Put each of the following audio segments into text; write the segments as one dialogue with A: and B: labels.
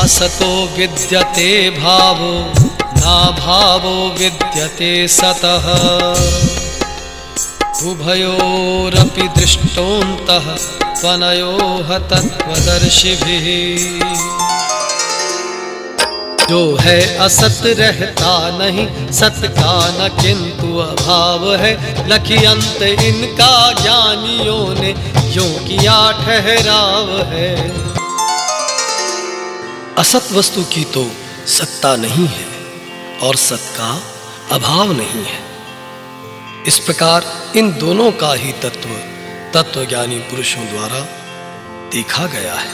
A: असतो विद्यते भावो ना भावो विद्यते सतः उभयोरपि दृष्टोऽन्तः त्वनयोः तत्त्वदर्शिभिः। जो है असत रहता नहीं, सत का न किंतु अभाव है। लखी अंत इनका ज्ञानियों ने यों किया ठहराव है। असत वस्तु की तो सत्ता नहीं है और सत का अभाव नहीं है। इस प्रकार इन दोनों का ही तत्वज्ञानी पुरुषों द्वारा देखा गया है।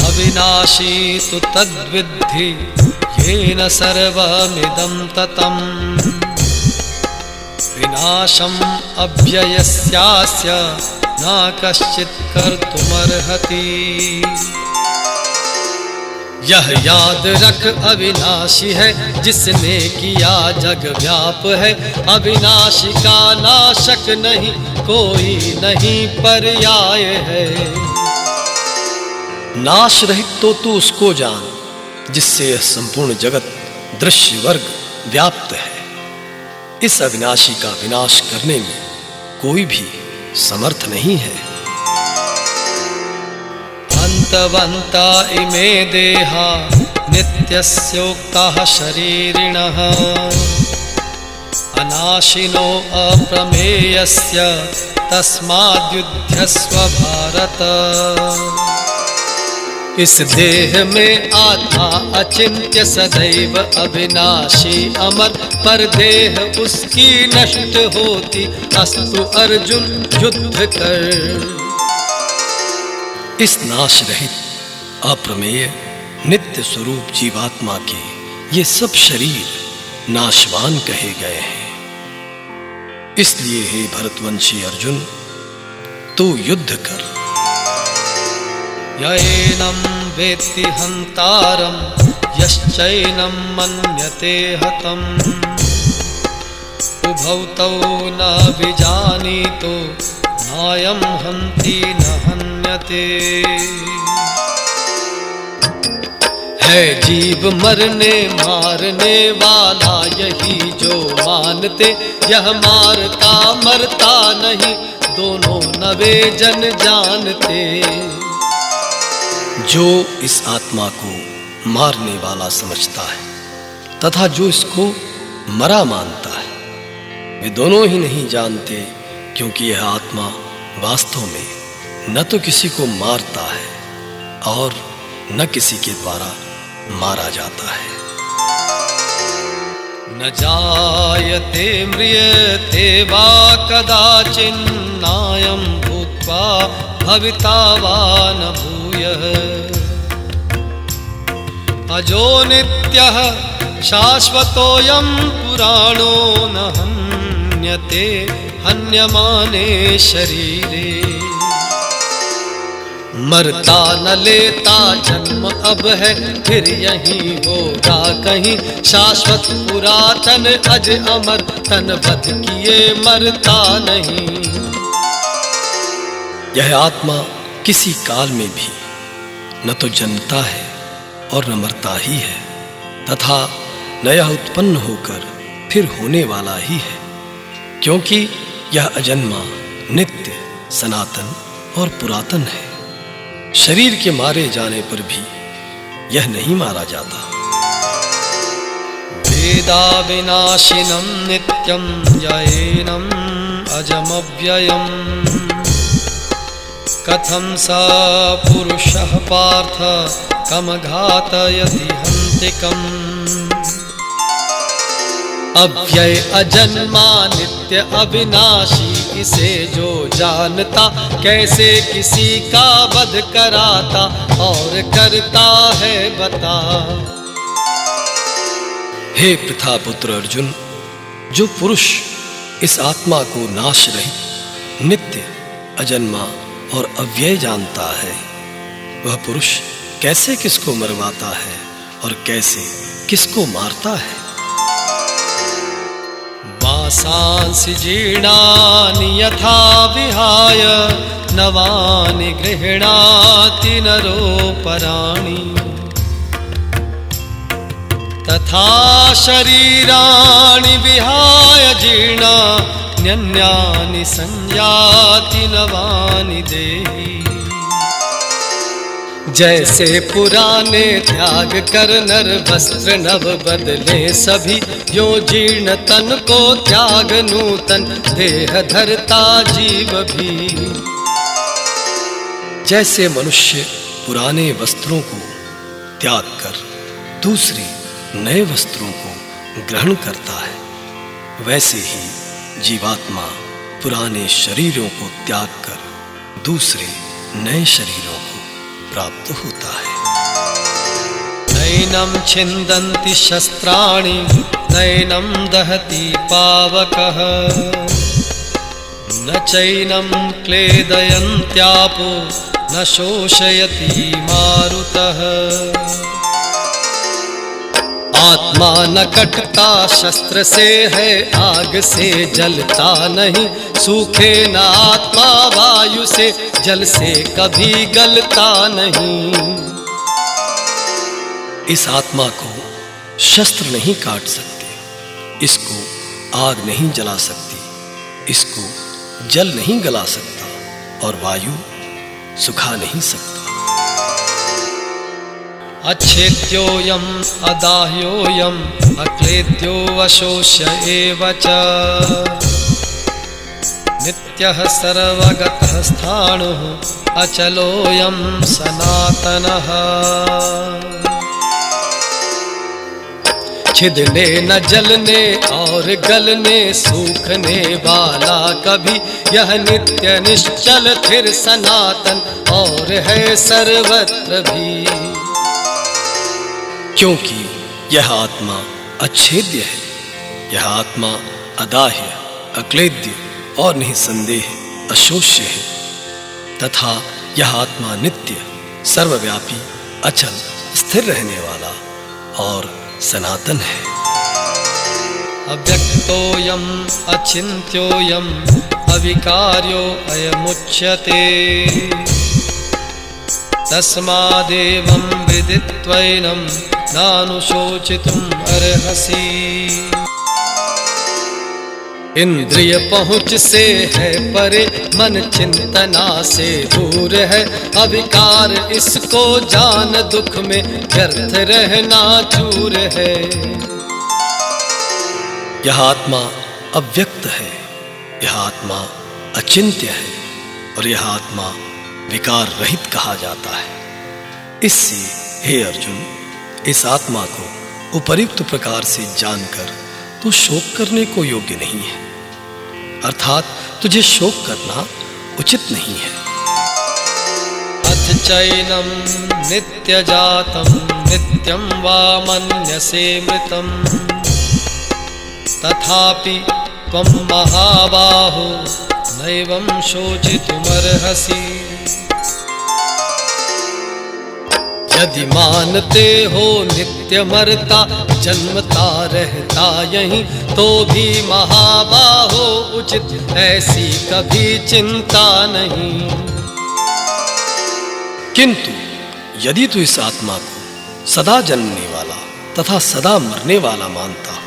A: अविनाशी तु तद्विद्धि येन सर्वमिदं ततम् विनाशम् अव्ययस्यास्य न कश्चित् कर्तुमर्हति। यह याद रख अविनाशी है जिसने किया जग व्याप है। अविनाशी का नाशक नहीं कोई नहीं पर्याय है। नाश रहित तो तू उसको जान जिससे यह संपूर्ण जगत दृश्य वर्ग व्याप्त है। इस अविनाशी का विनाश करने में कोई भी समर्थ नहीं है। अंतवन्ता इमे देहा नित्यस्योक्ताः शरीरिणः अनाशिनो अप्रमेयस्य तस्माद्युध्यस्व भारत। इस देह में आत्मा अचिंत्य सदैव अविनाशी अमर, पर देह उसकी नष्ट होती अस्तु अर्जुन युद्ध कर। इस नाश रहित अप्रमेय नित्य स्वरूप जीवात्मा के ये सब शरीर नाशवान कहे गए हैं। इसलिए हे भरतवंशी अर्जुन तू युद्ध कर। यैनं वेत्ति हन्तारं यश्चैनं मन्यते हतम् उभौ तौ न विजानीतो नायं हन्ति न हन्यते। है जीव मरने मारने वाला यही जो मानते, यह मारता मरता नहीं दोनों नवे जन जानते। जो इस आत्मा को मारने वाला समझता है तथा जो इसको मरा मानता है वे दोनों ही नहीं जानते, क्योंकि यह आत्मा वास्तव में न तो किसी को मारता है और न किसी के द्वारा मारा जाता है। न जायते म्रियते वा कदाचिन्नायं भूत्वा भविता वा न भूयः अजो नित्यः शाश्वतोऽयं पुराणो न हन्यते हन्यमाने शरीरे। मरता न लेता जन्म अब है फिर यहीं होगा कहीं, शाश्वत पुरातन अज अमर तन बध किए मरता नहीं। यह आत्मा किसी काल में भी न तो जन्मता है और न मरता ही है, तथा न यह उत्पन्न होकर फिर होने वाला ही है, क्योंकि यह अजन्मा नित्य सनातन और पुरातन है। शरीर के मारे जाने पर भी यह नहीं मारा जाता। वेदा विनाशिनं नित्यं यैनं अजमव्ययम् कथं स पुरुषः पार्थ कम घातयति हन्तिकम्। अव्यय अजन्मा नित्य अविनाशी इसे जो जानता, कैसे किसी का वध कराता और करता है बता। हे पृथापुत्र अर्जुन, जो पुरुष इस आत्मा को नाश रहित नित्य अजन्मा और अव्यय जानता है, वह पुरुष कैसे किसको मरवाता है और कैसे किसको मारता है। वासांसि जीर्णानि यथा विहाय नवानि गृह्णाति नरोपराणि तथा शरीराणि विहाय जीर्णान्यन्यानि संयाति नवानि देहि। जैसे पुराने त्याग कर नर वस्त्र नव बदले सभी, यो जीर्ण तन को त्याग नूतन देह धरता जीव भी। जैसे मनुष्य पुराने वस्त्रों को त्याग कर दूसरे नए वस्त्रों को ग्रहण करता है, वैसे ही जीवात्मा पुराने शरीरों को त्याग कर दूसरे नए शरीरों को प्राप्त होता है। नैनं छिन्दन्ति शस्त्राणि नैनं दहति पावकः न चैनं क्लेदयन्त्यापो न शोषयति मारुतः। आत्मा न कटता शस्त्र से है, आग से जलता नहीं, सूखे न आत्मा वायु से, जल से कभी गलता नहीं। इस आत्मा को शस्त्र नहीं काट सकते, इसको आग नहीं जला सकती, इसको जल नहीं गला सकता और वायु सुखा नहीं सकता। अच्छेद्योऽयम् अदाह्योऽयम् अक्लेद्यो अशोष्य एव च नित्यः सर्वगतः स्थाणुः अचलोऽयं सनातनः। छिदने न जलने और गलने सूखने वाला कभी, यह नित्य निश्चल फिर सनातन और है सर्वत्र भी। क्योंकि यह आत्मा अच्छेद्य है, यह आत्मा अदाह्य अक्लेद्य और निसंदेह अशोष्य है, तथा यह आत्मा नित्य सर्वव्यापी अचल स्थिर रहने वाला और सनातन है। अव्यक्तोऽयम् अचिन्त्योऽयम् अविकार्यो अयमुच्यते तस्मादेवं विदित्वैनं नानुशोचितुम् अर्हसि। इंद्रिय पहुँच से है परे, मन चिंतना से दूर है, अविकार इसको जान दुख में व्यर्थ रहना चूर है। यह आत्मा अव्यक्त है, यह आत्मा अचिंत्य है और यह आत्मा विकार रहित कहा जाता है। इससे हे अर्जुन, इस आत्मा को उपर्युक्त प्रकार से जानकर तू शोक करने को योग्य नहीं है, अर्थात तुझे शोक करना उचित नहीं है। अथ चैनं नित्यजातं नित्यं वा मन्यसे मृतं तथापि त्वं महाबाहो नैवं शोचितुमर्हसि। यदि मानते हो नित्य मरता जन्मता रहता यहीं, तो भी महाबाहो उचित ऐसी कभी चिंता नहीं। किंतु यदि तू इस आत्मा को सदा जन्मने वाला तथा सदा मरने वाला मानता हो,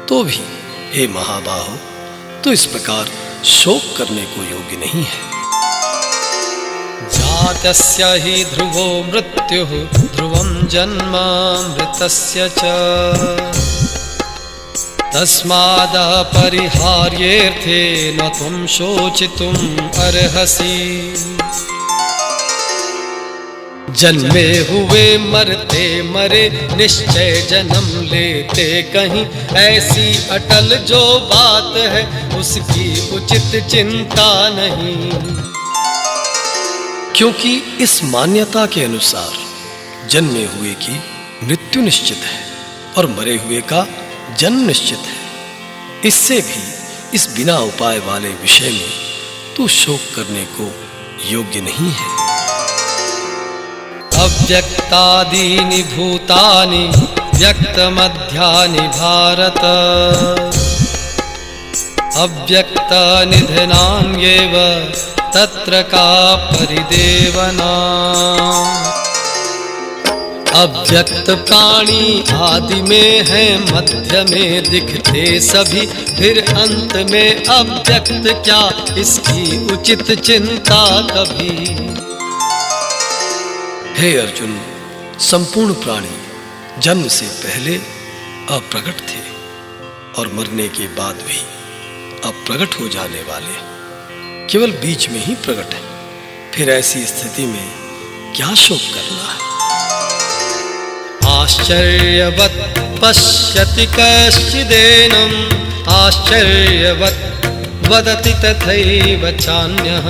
A: तो भी हे महाबाहो, तो इस प्रकार शोक करने को योग्य नहीं है। जातस्य हि ध्रुवो मृत्युः ध्रुवं जन्म मृतस्य च तस्मादपरिहार्येऽर्थे न त्वं शोचितुम् अर्हसि। जन्मे हुए मरते मरे निश्चय जन्म लेते कहीं, ऐसी अटल जो बात है उसकी उचित चिंता नहीं। क्योंकि इस मान्यता के अनुसार जन्मे हुए की मृत्यु निश्चित है और मरे हुए का जन्म निश्चित है, इससे भी इस बिना उपाय वाले विषय में तू शोक करने को योग्य नहीं है। अव्यक्तादीनि भूतानि व्यक्तमध्यानि भारत अव्यक्तनिधनान्येव तत्र का परिदेवना। अव्यक्त प्राणी आदि में है, मध्य में दिखते सभी, फिर अंत में अव्यक्त क्या, इसकी उचित चिंता कभी। हे अर्जुन, संपूर्ण प्राणी जन्म से पहले अप्रकट थे और मरने के बाद भी अप्रकट हो जाने वाले, केवल बीच में ही प्रकट है। फिर ऐसी स्थिति में क्या शोक करना है। आश्चर्यवत् पश्यति कश्चिदेनम्, आश्चर्यवत् वदति तथैव चान्यः,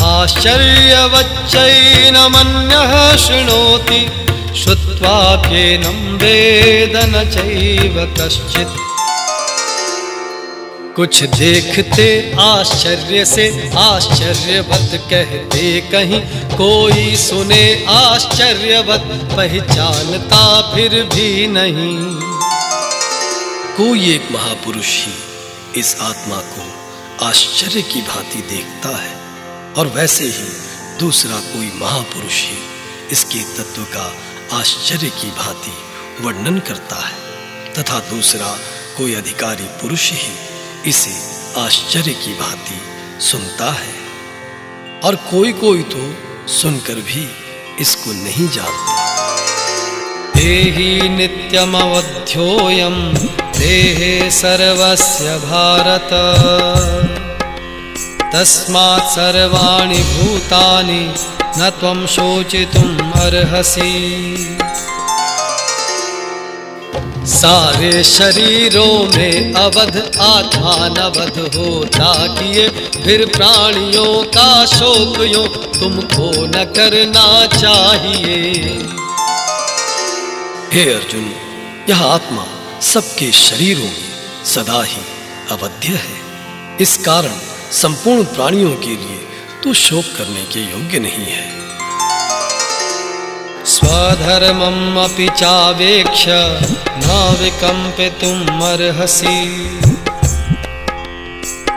A: आश्चर्यवच्चैनमन्यः शृणोति, श्रुत्वाप्येनं वेद न चैव कश्चित्। कुछ देखते आश्चर्य से आश्चर्यवत कहते कहीं, कोई सुने आश्चर्यवत पहचानता फिर भी नहीं। कोई एक महापुरुष ही इस आत्मा को आश्चर्य की भांति देखता है, और वैसे ही दूसरा कोई महापुरुष ही इसके तत्व का आश्चर्य की भांति वर्णन करता है, तथा दूसरा कोई अधिकारी पुरुष ही इसे आश्चर्य की भांति सुनता है, और कोई कोई तो सुनकर भी इसको नहीं जानता। देहि नित्यमवध्योऽयं देहे सर्वस्य भारत, तस्मात् सर्वाणि भूतानि न त्वं शोचितुम् अर्हसि। सारे शरीरों में अवध आत्मा नवध होता किए, फिर प्राणियों का शोक यूं तुमको न करना चाहिए। हे अर्जुन, यह आत्मा सबके शरीरों में सदा ही अवध्य है, इस कारण संपूर्ण प्राणियों के लिए तू शोक करने के योग्य नहीं है। स्वधर्मम् अपि चावेक्ष्य न विकम्पितुम् अर्हसि,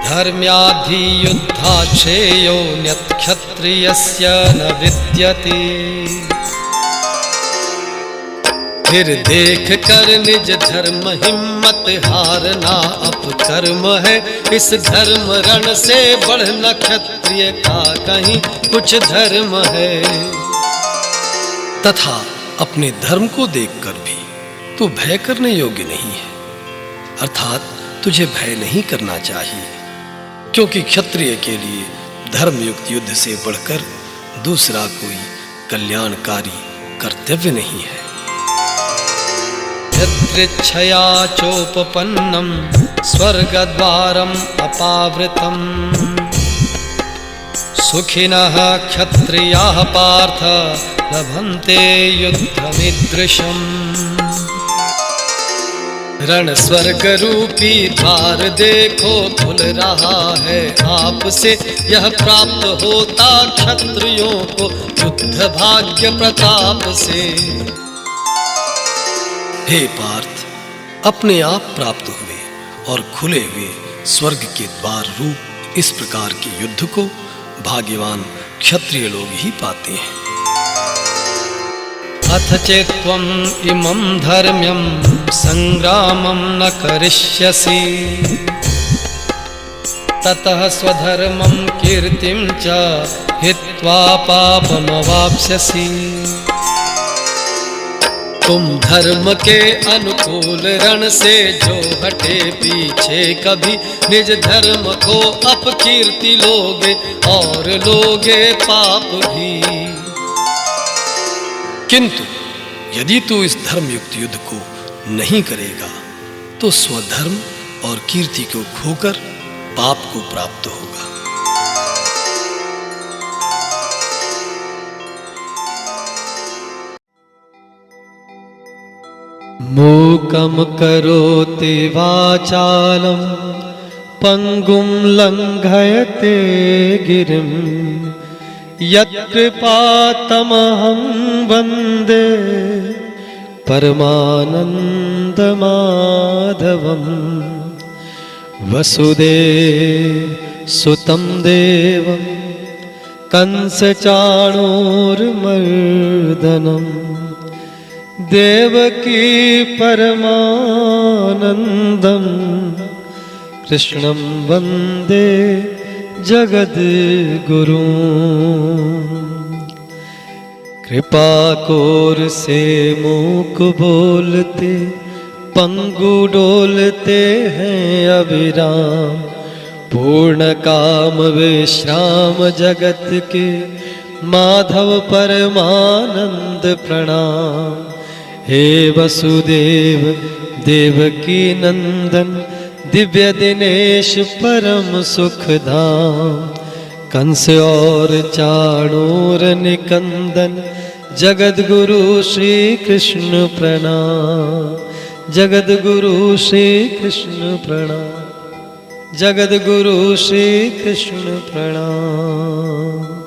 A: धर्म्याधियुद्धात् श्रेयोऽन्यत् क्षत्रियस्य न विद्यते। फिर देख कर निज धर्म हिम्मत हारना अपकर्म है, इस धर्म रण से बढ़ना क्षत्रिय का कहीं कुछ धर्म है। तथा अपने धर्म को देखकर भी तू भय करने योग्य नहीं है, अर्थात तुझे भय नहीं करना चाहिए, क्योंकि क्षत्रिय के लिए धर्मयुक्त युद्ध से बढ़कर दूसरा कोई कल्याणकारी कर्तव्य नहीं है। यदृच्छया चोपपन्नं स्वर्गद्वारम् अपावृतम्, सुखिनः क्षत्रियाः पार्थ लभन्ते युद्धमीदृशम्। रण स्वर्ग रूपी द्वार देखो खुल रहा है आपसे, यह प्राप्त होता क्षत्रियों को युद्ध भाग्य प्रताप से। हे पार्थ, अपने आप प्राप्त हुए और खुले हुए स्वर्ग के द्वार रूप इस प्रकार के युद्ध को भाग्यवान क्षत्रिय लोग ही पाते हैं। अथ चेत्त्वम् इमं धर्म्यं संग्रामं न करिष्यसि, ततः स्वधर्मं कीर्तिं च हित्वा पापमवाप्स्यसि। तुम धर्म के अनुकूल रण से जो हटे पीछे, कभी निज धर्म को अपकीर्ति लोगे और लोगे पाप भी। किंतु यदि तू इस धर्मयुक्त युद्ध को नहीं करेगा तो स्वधर्म और कीर्ति को खोकर पाप को प्राप्त होगा। मूकं करोति वाचालं पंगुं लंघयते गिरिं, यत्कृपातमहं वन्दे परमानन्दमाधवम्।
B: वसुदेव सुतं देवं कंसचाणूरमर्दनं देवकी परमानन्दं कृष्णं वन्दे जगद्गुरुं। कृपा कोर से मूक बोलते, पंगु डोलते हैं अविराम, पूर्ण काम विश्राम जगत के माधव परमानंद प्रणाम। हे वसुदेव देवकी नंदन, दिव्य दिनेश परम सुखधाम, कंस और चाणूर निकंदन, जगद्गुरु श्री कृष्ण प्रणाम। जगद्गुरु श्री कृष्ण प्रणाम। जगद्गुरु श्री कृष्ण प्रणाम।